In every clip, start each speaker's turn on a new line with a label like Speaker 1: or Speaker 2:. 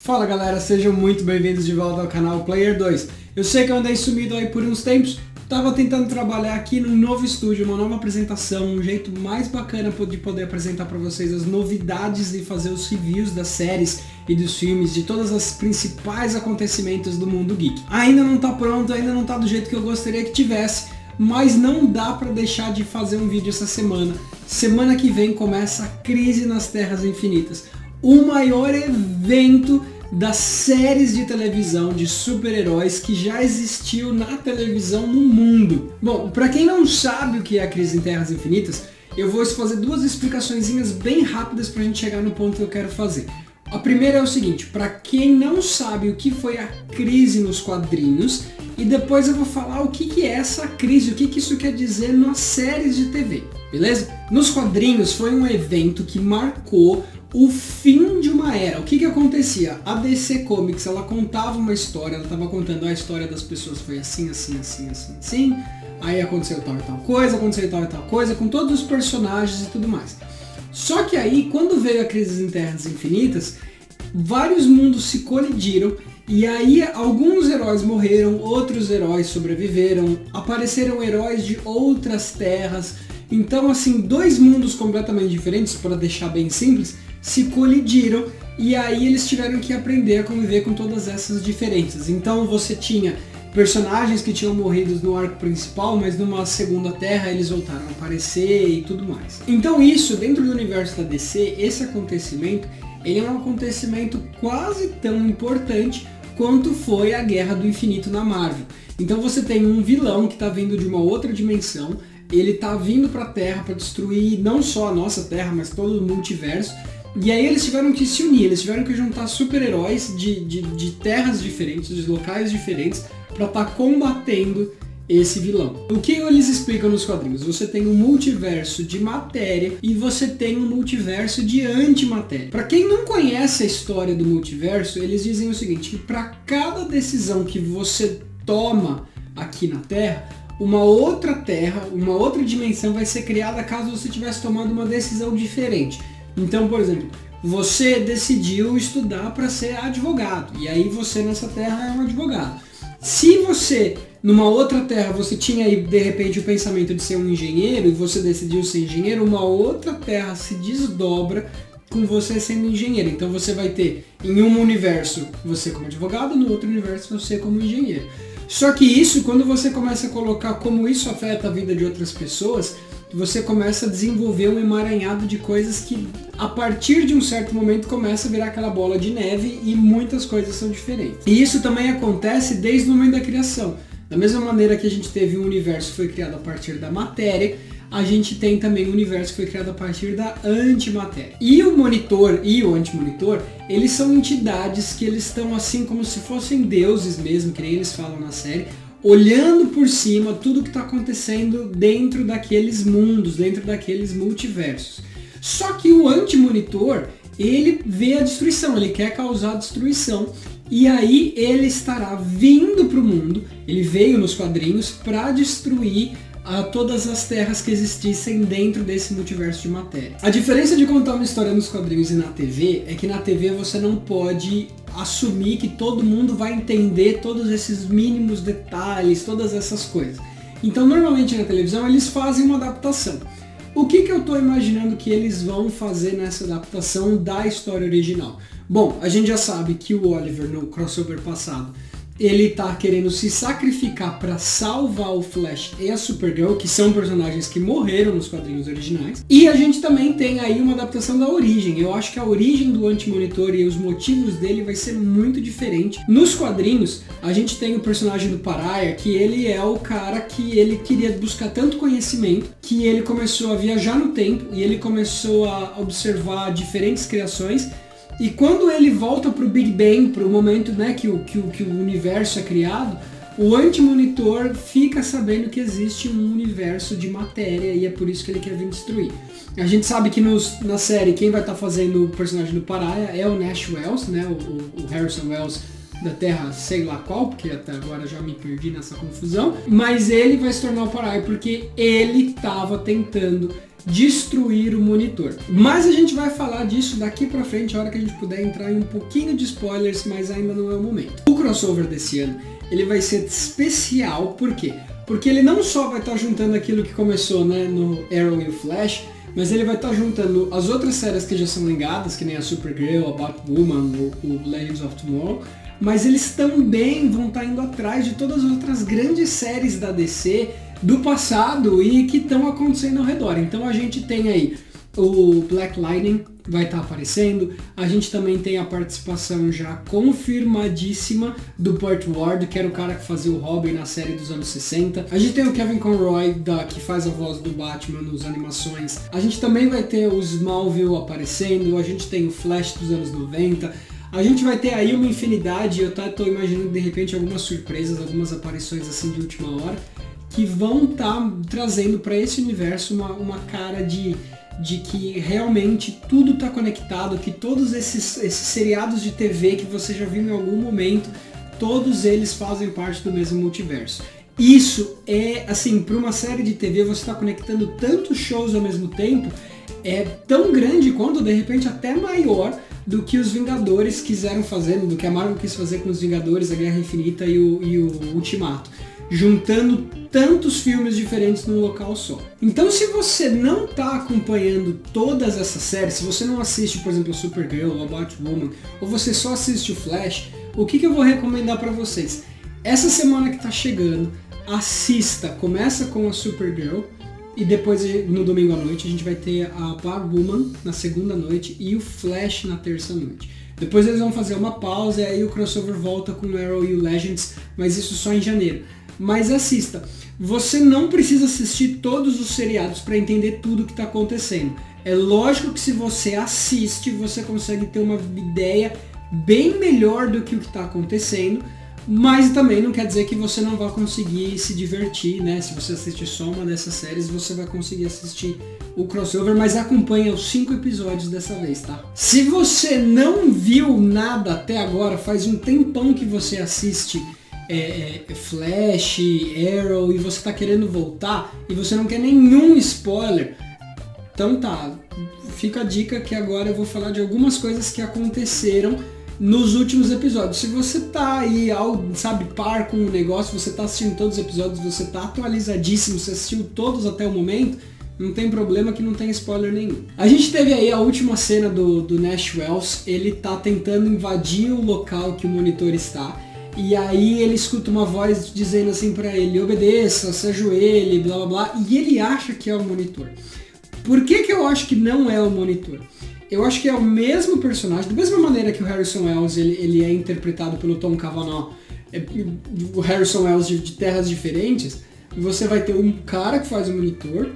Speaker 1: Fala galera, sejam muito bem-vindos de volta ao canal Player 2. Eu sei que eu andei sumido aí por uns tempos, tava tentando trabalhar aqui num novo estúdio, uma nova apresentação, um jeito mais bacana de poder apresentar para vocês as novidades e fazer os reviews das séries e dos filmes, de todos os principais acontecimentos do mundo geek. Ainda não tá pronto, ainda não tá do jeito que eu gostaria que tivesse, mas não dá para deixar de fazer um vídeo essa semana. Semana que vem começa a Crise nas Terras Infinitas, o maior evento das séries de televisão de super-heróis que já existiu na televisão no mundo. Bom, para quem não sabe o que é a Crise em Terras Infinitas, eu vou fazer duas explicaçõezinhas bem rápidas pra gente chegar no ponto que eu quero fazer. A primeira é o seguinte, para quem não sabe o que foi a crise nos quadrinhos, e depois eu vou falar o que é essa crise, o que isso quer dizer nas séries de TV, beleza? Nos quadrinhos foi um evento que marcou o fim de uma era. O que acontecia? A DC Comics, ela contava uma história, ela estava contando a história das pessoas, foi assim, aí aconteceu tal e tal coisa, aconteceu tal e tal coisa, com todos os personagens e tudo mais. Só que aí, quando veio a Crise em Terras Infinitas, vários mundos se colidiram, e aí alguns heróis morreram, outros heróis sobreviveram, apareceram heróis de outras terras. Então assim, dois mundos completamente diferentes, para deixar bem simples, se colidiram, e aí eles tiveram que aprender a conviver com todas essas diferenças. Então você tinha personagens que tinham morrido no arco principal, mas numa segunda terra eles voltaram a aparecer e tudo mais. Então isso, dentro do universo da DC, esse acontecimento, ele é um acontecimento quase tão importante quanto foi a Guerra do Infinito na Marvel. Então você tem um vilão que está vindo de uma outra dimensão, ele está vindo para a Terra para destruir não só a nossa Terra, mas todo o multiverso. E aí eles tiveram que se unir, eles tiveram que juntar super-heróis de terras diferentes, de locais diferentes, para estar combatendo esse vilão. O que eles explicam nos quadrinhos? Você tem um multiverso de matéria e você tem um multiverso de antimatéria. Para quem não conhece a história do multiverso, eles dizem o seguinte, que para cada decisão que você toma aqui na Terra, uma outra terra, uma outra dimensão vai ser criada caso você tivesse tomado uma decisão diferente. Então, por exemplo, você decidiu estudar para ser advogado, e aí você nessa terra é um advogado. Se você, numa outra terra, você tinha aí de repente o pensamento de ser um engenheiro, e você decidiu ser engenheiro, uma outra terra se desdobra com você sendo engenheiro. Então você vai ter, em um universo, você como advogado, no outro universo, você como engenheiro. Só que isso, quando você começa a colocar como isso afeta a vida de outras pessoas, você começa a desenvolver um emaranhado de coisas que, a partir de um certo momento, começa a virar aquela bola de neve e muitas coisas são diferentes. E isso também acontece desde o momento da criação. Da mesma maneira que a gente teve um universo que foi criado a partir da matéria, a gente tem também um universo que foi criado a partir da antimatéria. E o monitor e o antimonitor, eles são entidades que eles estão assim como se fossem deuses mesmo, que nem eles falam na série, olhando por cima tudo que está acontecendo dentro daqueles mundos, dentro daqueles multiversos. Só que o antimonitor, ele vê a destruição, ele quer causar destruição, e aí ele estará vindo para o mundo, ele veio nos quadrinhos para destruir todas as terras que existissem dentro desse multiverso de matéria. A diferença de contar uma história nos quadrinhos e na TV é que na TV você não pode assumir que todo mundo vai entender todos esses mínimos detalhes, todas essas coisas. Então normalmente na televisão eles fazem uma adaptação. O que eu estou imaginando que eles vão fazer nessa adaptação da história original? Bom, a gente já sabe que o Oliver no crossover passado, ele tá querendo se sacrificar para salvar o Flash e a Supergirl, que são personagens que morreram nos quadrinhos originais. E a gente também tem aí uma adaptação da origem. Eu acho que a origem do Antimonitor e os motivos dele vai ser muito diferente. Nos quadrinhos, a gente tem o personagem do Pariah, que ele é o cara que ele queria buscar tanto conhecimento, que ele começou a viajar no tempo e ele começou a observar diferentes criações. E quando ele volta para o Big Bang, para o momento, né, que o universo é criado, o Antimonitor fica sabendo que existe um universo de matéria e é por isso que ele quer vir destruir. A gente sabe que na série quem vai estar fazendo o personagem do Pariah é o Nash Wells, né, o Harrison Wells da Terra sei lá qual, porque até agora já me perdi nessa confusão, mas ele vai se tornar o Pariah porque ele estava tentando destruir o monitor. Mas a gente vai falar disso daqui pra frente, a hora que a gente puder entrar em um pouquinho de spoilers, mas ainda não é o momento. O crossover desse ano, ele vai ser especial, por quê? Porque ele não só vai estar juntando aquilo que começou, né, no Arrow e o Flash, mas ele vai estar juntando as outras séries que já são ligadas, que nem a Supergirl, a Batwoman, o Legends of Tomorrow, mas eles também vão estar indo atrás de todas as outras grandes séries da DC do passado e que estão acontecendo ao redor. Então a gente tem aí o Black Lightning vai estar aparecendo, a gente também tem a participação já confirmadíssima do Burt Ward, que era o cara que fazia o Robin na série dos anos 60. A gente tem o Kevin Conroy, que faz a voz do Batman nas animações. A gente também vai ter o Smallville aparecendo, a gente tem o Flash dos anos 90. A gente vai ter aí uma infinidade, eu tô imaginando de repente algumas surpresas, algumas aparições assim de última hora, que vão estar trazendo para esse universo uma cara de que realmente tudo está conectado, que todos esses seriados de TV que você já viu em algum momento, todos eles fazem parte do mesmo multiverso. Isso é, assim, para uma série de TV você está conectando tantos shows ao mesmo tempo, é tão grande quanto, de repente, até maior do que os Vingadores quiseram fazer, do que a Marvel quis fazer com os Vingadores, a Guerra Infinita e o Ultimato, juntando tantos filmes diferentes num local só. Então, se você não está acompanhando todas essas séries, se você não assiste, por exemplo, a Supergirl ou a Batwoman, ou você só assiste o Flash, o que eu vou recomendar para vocês? Essa semana que está chegando, assista, começa com a Supergirl, e depois no domingo à noite a gente vai ter a Batwoman na segunda noite e o Flash na terça noite. Depois eles vão fazer uma pausa e aí o crossover volta com o Arrow e o Legends, mas isso só em janeiro. Mas assista, você não precisa assistir todos os seriados para entender tudo que está acontecendo. É lógico que se você assiste, você consegue ter uma ideia bem melhor do que o que está acontecendo, mas também não quer dizer que você não vai conseguir se divertir, né? Se você assistir só uma dessas séries, você vai conseguir assistir o crossover, mas acompanha os 5 episódios dessa vez, tá? Se você não viu nada até agora, faz um tempão que você assiste Flash, Arrow, e você tá querendo voltar, e você não quer nenhum spoiler, então tá, fica a dica que agora eu vou falar de algumas coisas que aconteceram nos últimos episódios. Se você tá aí, par com o negócio, você tá assistindo todos os episódios, você tá atualizadíssimo, você assistiu todos até o momento, não tem problema que não tem spoiler nenhum. A gente teve aí a última cena do Nash Wells, ele tá tentando invadir o local que o monitor está, e aí ele escuta uma voz dizendo assim pra ele, obedeça, se ajoelhe, blá blá blá, e ele acha que é o monitor. Por que eu acho que não é o monitor? Eu acho que é o mesmo personagem, da mesma maneira que o Harrison Wells ele é interpretado pelo Tom Cavanaugh, o Harrison Wells de terras diferentes, você vai ter um cara que faz o monitor,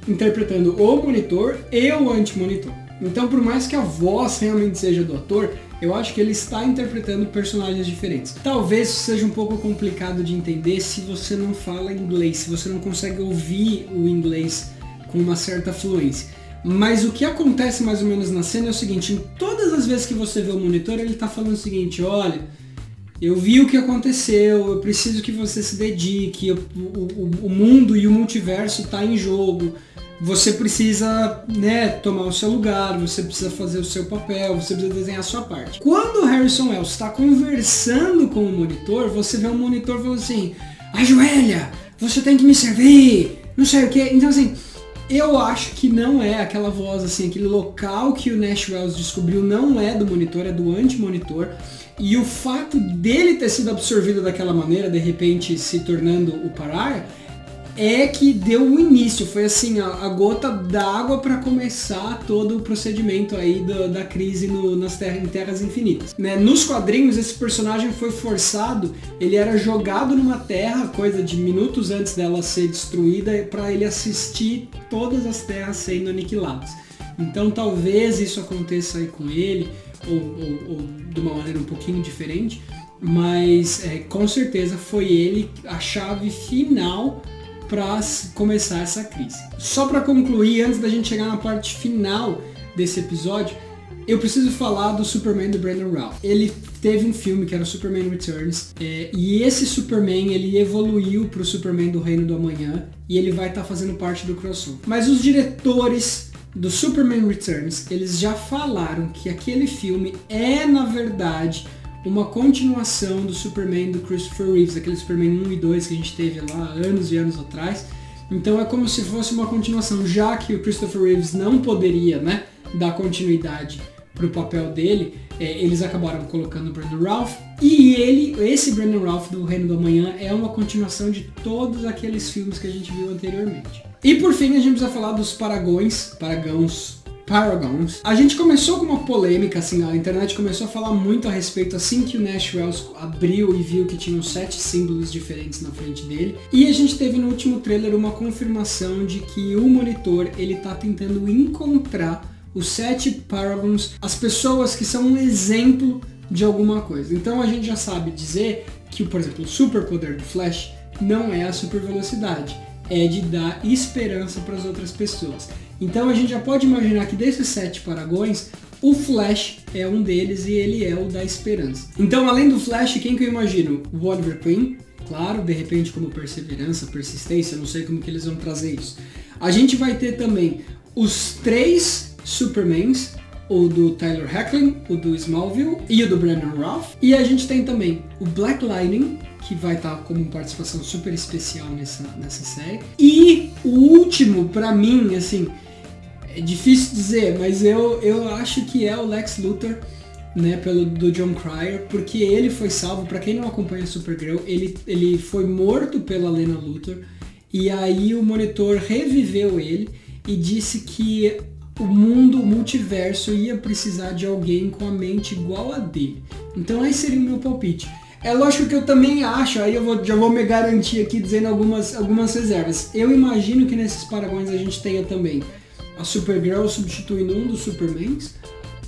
Speaker 1: interpretando o monitor e o anti-monitor. Então, por mais que a voz realmente seja do ator, eu acho que ele está interpretando personagens diferentes. Talvez seja um pouco complicado de entender se você não fala inglês, se você não consegue ouvir o inglês com uma certa fluência. Mas o que acontece mais ou menos na cena é o seguinte, em todas as vezes que você vê o monitor, ele está falando o seguinte, olha, eu vi o que aconteceu, eu preciso que você se dedique, o mundo e o multiverso está em jogo, você precisa, né, tomar o seu lugar, você precisa fazer o seu papel, você precisa desenhar a sua parte. Quando o Harrison Wells está conversando com o monitor, você vê o monitor falando assim, ajoelha, você tem que me servir, não sei o que, então assim, eu acho que não é aquela voz assim, aquele local que o Nash Wells descobriu não é do monitor, é do anti-monitor. E o fato dele ter sido absorvido daquela maneira, de repente se tornando o Pariah, é que deu o início, foi assim, a gota d'água para começar todo o procedimento aí da crise em Terras Infinitas. Né? Nos quadrinhos, esse personagem foi forçado, ele era jogado numa terra, coisa de minutos antes dela ser destruída, para ele assistir todas as terras sendo aniquiladas. Então talvez isso aconteça aí com ele, ou de uma maneira um pouquinho diferente, mas com certeza foi ele a chave final para começar essa crise. Só para concluir, antes da gente chegar na parte final desse episódio, eu preciso falar do Superman do Brandon Routh. Ele teve um filme que era o Superman Returns, e esse Superman, ele evoluiu pro Superman do Reino do Amanhã, e ele vai estar fazendo parte do crossover. Mas os diretores do Superman Returns, eles já falaram que aquele filme é, na verdade, uma continuação do Superman do Christopher Reeves, aquele Superman 1 e 2 que a gente teve lá anos e anos atrás. Então é como se fosse uma continuação, já que o Christopher Reeves não poderia, né, dar continuidade pro papel dele, eles acabaram colocando o Brandon Routh, e esse Brandon Routh do Reino do Amanhã é uma continuação de todos aqueles filmes que a gente viu anteriormente. E por fim a gente precisa falar dos Paragons. A gente começou com uma polêmica, assim, a internet começou a falar muito a respeito assim que o Nash Wells abriu e viu que tinham 7 símbolos diferentes na frente dele. E a gente teve no último trailer uma confirmação de que o monitor, ele tá tentando encontrar os 7 Paragons, as pessoas que são um exemplo de alguma coisa. Então a gente já sabe dizer que, por exemplo, o superpoder do Flash não é a super velocidade, é de dar esperança para as outras pessoas. Então a gente já pode imaginar que desses 7 Paragões, o Flash é um deles e ele é o da esperança. Então, além do Flash, quem que eu imagino? O Oliver Queen, claro, de repente como perseverança, persistência, não sei como que eles vão trazer isso. A gente vai ter também os 3 Supermans, o do Tyler Hoechlin, o do Smallville e o do Brandon Routh. E a gente tem também o Black Lightning, que vai estar como participação super especial nessa série. E o último, pra mim, assim, é difícil dizer, mas eu acho que é o Lex Luthor, né, do Jon Cryer, porque ele foi salvo. Pra quem não acompanha Supergirl, ele foi morto pela Lena Luthor, e aí o monitor reviveu ele e disse que o multiverso ia precisar de alguém com a mente igual a dele. Então esse seria o meu palpite. É lógico que eu também acho, aí já vou me garantir aqui dizendo algumas reservas. Eu imagino que nesses Paragões a gente tenha também a Supergirl substituindo um dos Supermans,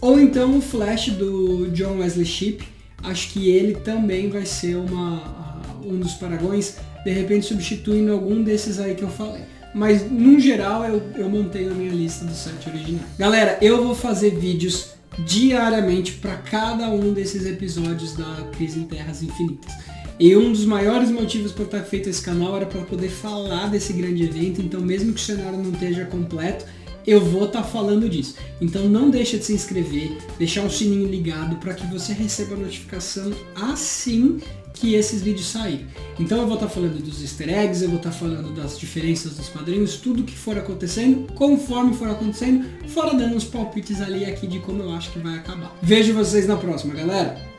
Speaker 1: ou então o Flash do John Wesley Shipp. Acho que ele também vai ser um dos Paragões, de repente substituindo algum desses aí que eu falei. Mas, no geral, eu mantenho a minha lista do 7 original. Galera, eu vou fazer vídeos diariamente para cada um desses episódios da Crise em Terras Infinitas. E um dos maiores motivos para eu ter feito esse canal era para poder falar desse grande evento, então mesmo que o cenário não esteja completo, eu vou estar falando disso. Então não deixa de se inscrever, deixar o sininho ligado para que você receba a notificação assim que esses vídeos saírem. Então eu vou estar falando dos easter eggs, eu vou estar falando das diferenças dos quadrinhos, tudo que for acontecendo, conforme for acontecendo, fora dando uns palpites ali aqui de como eu acho que vai acabar. Vejo vocês na próxima, galera!